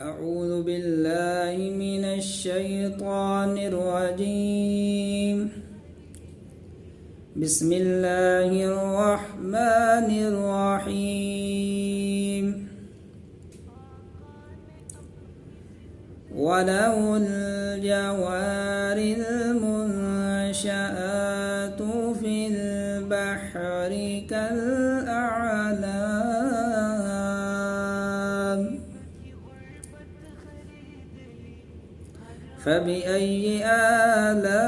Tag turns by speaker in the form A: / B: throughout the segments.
A: أعوذ بالله من الشيطان الرجيم. بسم الله الرحمن الرحيم. وله الجوار المنشآت في البحر كالأعلام فبأي آلاء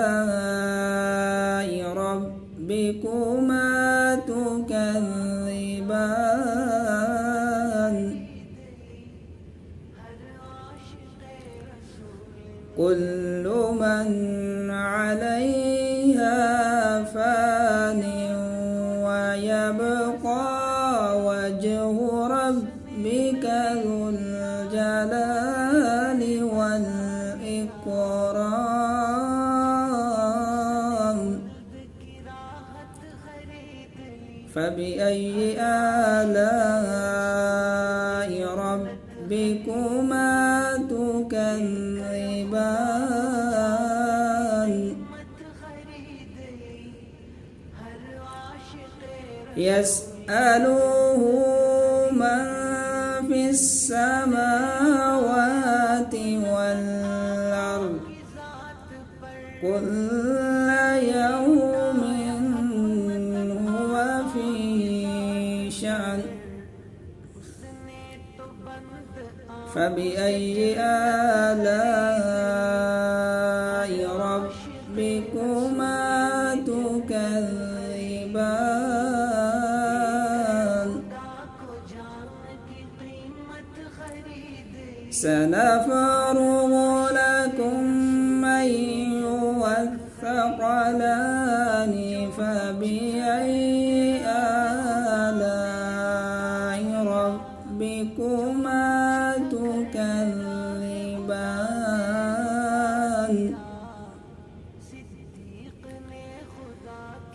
A: ربكما تكذبان كل من عليها فان ويبقى وجه ربك ذو الجلال والإكرام فبأي آلاء ربكما تكذبان يسأله من في السماوات والأرض كل يوم هو في شأن فبأي آلاء ربكما تكذبان سنفرغ لكم أيها الثقلان فبأي آلاء ربكما تكذبان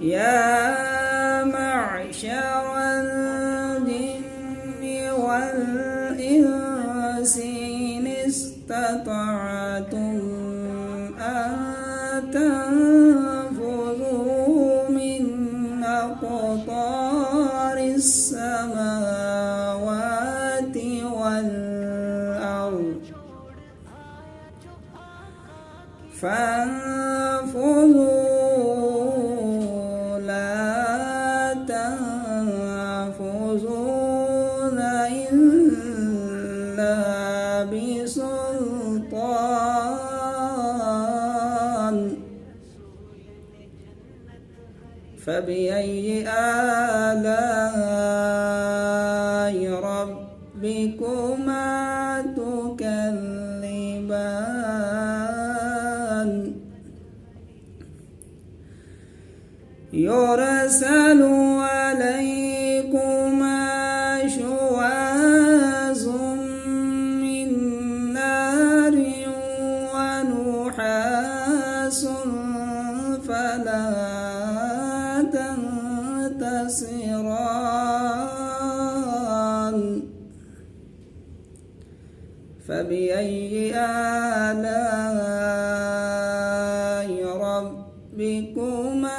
A: يا معشر الجن والإنس إن استطعتم أن تنفذوا من أقطار السماوات والأرض فانفذوا لا تنفذون إلا بسلطان فبأي آلاء ربكما تكذبان يرسل عليكما شواظ من نار ونحاس فلا تنتصران فبأي آلاء ربكما